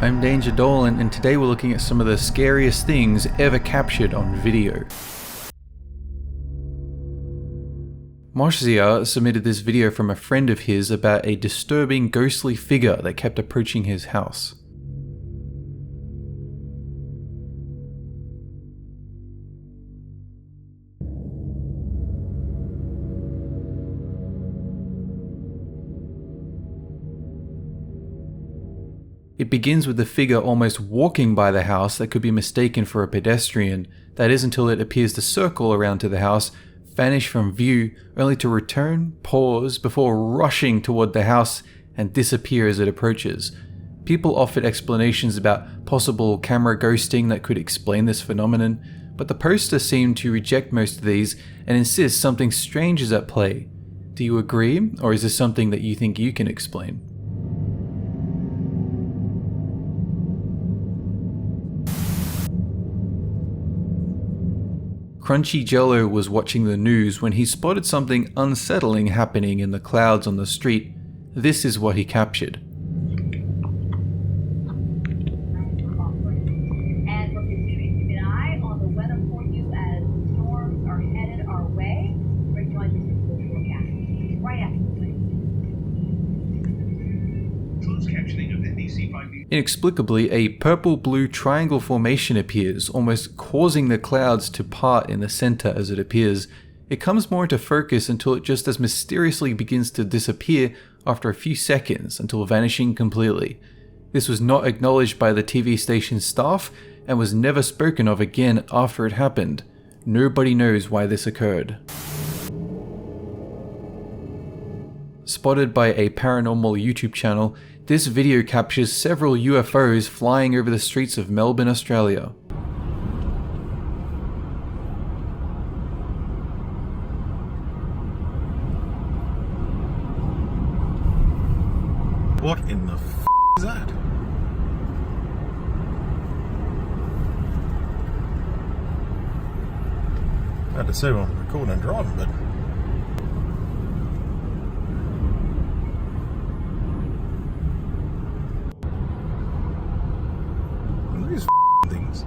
I'm Danger Dolan, and today we're looking at some of the scariest things ever captured on video. Moshzia submitted this video from a friend of his about a disturbing ghostly figure that kept approaching his house. It begins with the figure almost walking by the house that could be mistaken for a pedestrian. That is until it appears to circle around to the house, vanish from view, only to return, pause, before rushing toward the house and disappear as it approaches. People offered explanations about possible camera ghosting that could explain this phenomenon, but the poster seemed to reject most of these and insist something strange is at play. Do you agree, or is this something that you think you can explain? Crunchy Jello was watching the news when he spotted something unsettling happening in the clouds on the street. This is what he captured. And we're continuing to keep an eye on the weather for you as storms are headed our way. We're joined with some full forecast right after the break. Closed captioning of NBC5 News. Inexplicably, a purple-blue triangle formation appears, almost causing the clouds to part in the center as it appears. It comes more into focus until it just as mysteriously begins to disappear after a few seconds, until vanishing completely. This was not acknowledged by the TV station's staff and was never spoken of again after it happened. Nobody knows why this occurred. Spotted by a paranormal YouTube channel, this video captures several UFOs flying over the streets of Melbourne, Australia. What in the f*** is that? I had to say I'm recording and driving, but... these things.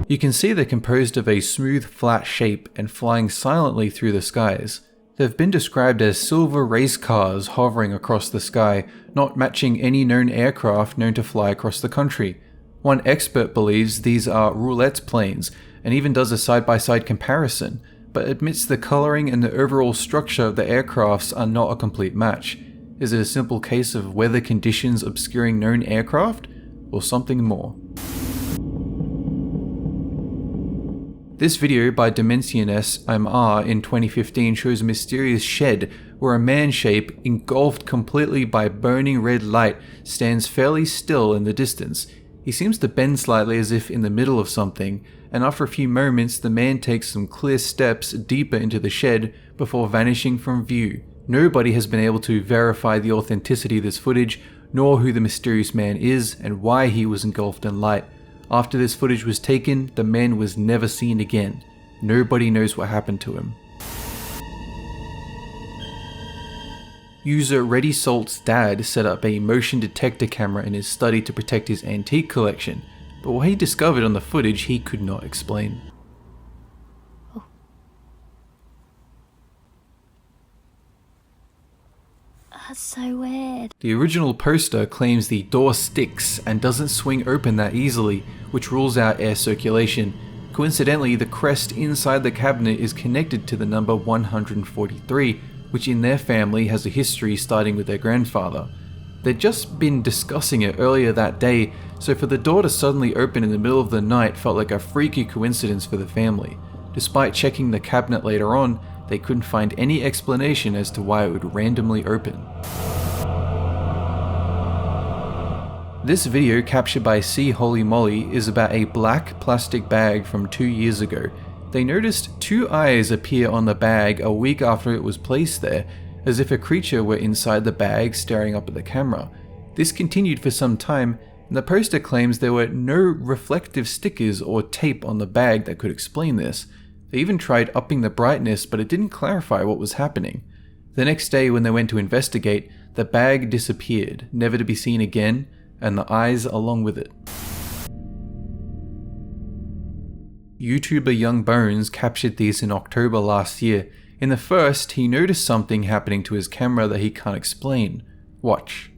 You can see they're composed of a smooth, flat shape and flying silently through the skies. They've been described as silver race cars hovering across the sky, not matching any known aircraft known to fly across the country. One expert believes these are roulette planes and even does a side-by-side comparison, but admits the coloring and the overall structure of the aircrafts are not a complete match. Is it a simple case of weather conditions obscuring known aircraft, or something more? This video by Dimensiones MR in 2015 shows a mysterious shed where a man shape, engulfed completely by burning red light, stands fairly still in the distance. He seems to bend slightly as if in the middle of something, and after a few moments the man takes some clear steps deeper into the shed before vanishing from view. Nobody has been able to verify the authenticity of this footage, nor who the mysterious man is and why he was engulfed in light. After this footage was taken, the man was never seen again. Nobody knows what happened to him. User Ready Salt's dad set up a motion detector camera in his study to protect his antique collection, but what he discovered on the footage he could not explain. Oh. That's so weird. The original poster claims the door sticks and doesn't swing open that easily, which rules out air circulation. Coincidentally, the crest inside the cabinet is connected to the number 143, which in their family has a history starting with their grandfather. They'd just been discussing it earlier that day, so for the door to suddenly open in the middle of the night felt like a freaky coincidence for the family. Despite checking the cabinet later on, they couldn't find any explanation as to why it would randomly open. This video, captured by C Holy Molly, is about a black plastic bag from 2 years ago. They noticed 2 eyes appear on the bag a week after it was placed there, as if a creature were inside the bag staring up at the camera. This continued for some time, and the poster claims there were no reflective stickers or tape on the bag that could explain this. They even tried upping the brightness, but it didn't clarify what was happening. The next day when they went to investigate, the bag disappeared, never to be seen again, and the eyes along with it. YouTuber Young Bones captured these in October last year. In the first, he noticed something happening to his camera that he can't explain. Watch.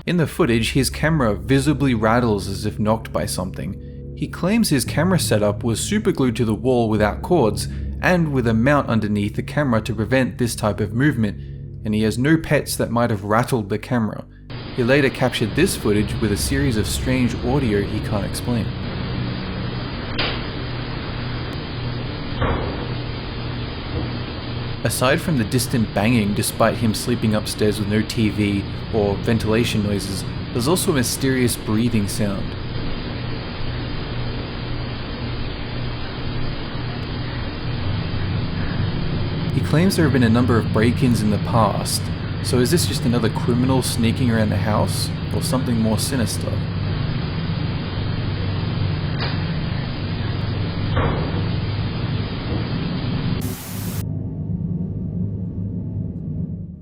In the footage, his camera visibly rattles as if knocked by something. He claims his camera setup was superglued to the wall without cords, and with a mount underneath the camera to prevent this type of movement, and he has no pets that might have rattled the camera. He later captured this footage with a series of strange audio he can't explain. Aside from the distant banging despite him sleeping upstairs with no TV or ventilation noises, there's also a mysterious breathing sound. He claims there have been a number of break-ins in the past, so is this just another criminal sneaking around the house, or something more sinister?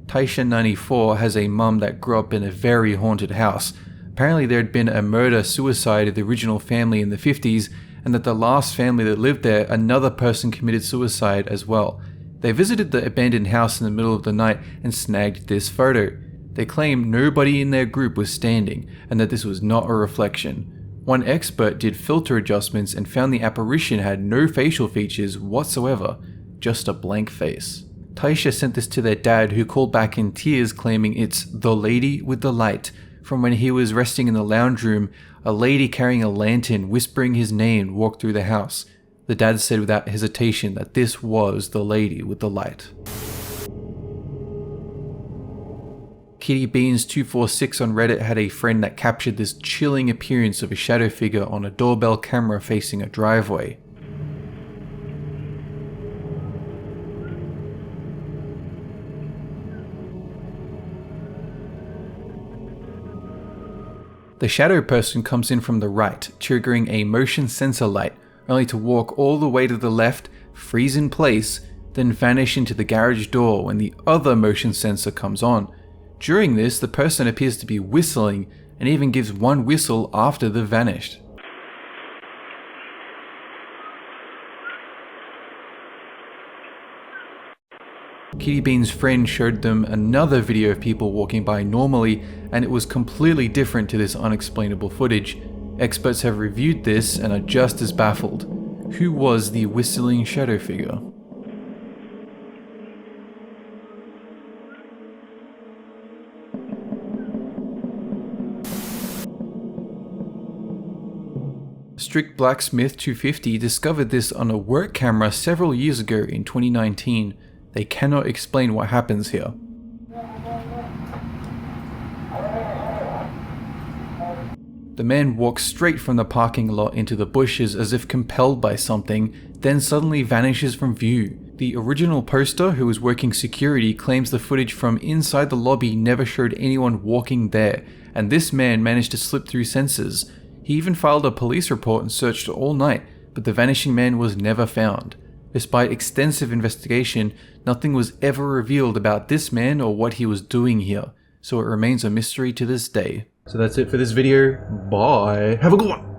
Taisha, 94, has a mum that grew up in a very haunted house. Apparently there had been a murder-suicide of the original family in the 50s, and that the last family that lived there, another person committed suicide as well. They visited the abandoned house in the middle of the night and snagged this photo. They claim nobody in their group was standing, and that this was not a reflection. One expert did filter adjustments and found the apparition had no facial features whatsoever, just a blank face. Taisha sent this to their dad, who called back in tears claiming it's the lady with the light from when he was resting in the lounge room. A lady carrying a lantern whispering his name walked through the house. The dad said without hesitation that this was the lady with the light. Kitty Beans 246 on Reddit had a friend that captured this chilling appearance of a shadow figure on a doorbell camera facing a driveway. The shadow person comes in from the right, triggering a motion sensor light, only to walk all the way to the left, freeze in place, then vanish into the garage door when the other motion sensor comes on. During this, the person appears to be whistling and even gives one whistle after they've vanished. Kitty Bean's friend showed them another video of people walking by normally, and it was completely different to this unexplainable footage. Experts have reviewed this and are just as baffled. Who was the whistling shadow figure? Strict Blacksmith 250 discovered this on a work camera several years ago in 2019. They cannot explain what happens here. The man walks straight from the parking lot into the bushes as if compelled by something, then suddenly vanishes from view. The original poster, who was working security, claims the footage from inside the lobby never showed anyone walking there, and this man managed to slip through sensors. He even filed a police report and searched all night, but the vanishing man was never found. Despite extensive investigation, nothing was ever revealed about this man or what he was doing here, so it remains a mystery to this day. So that's it for this video. Bye. Have a good one.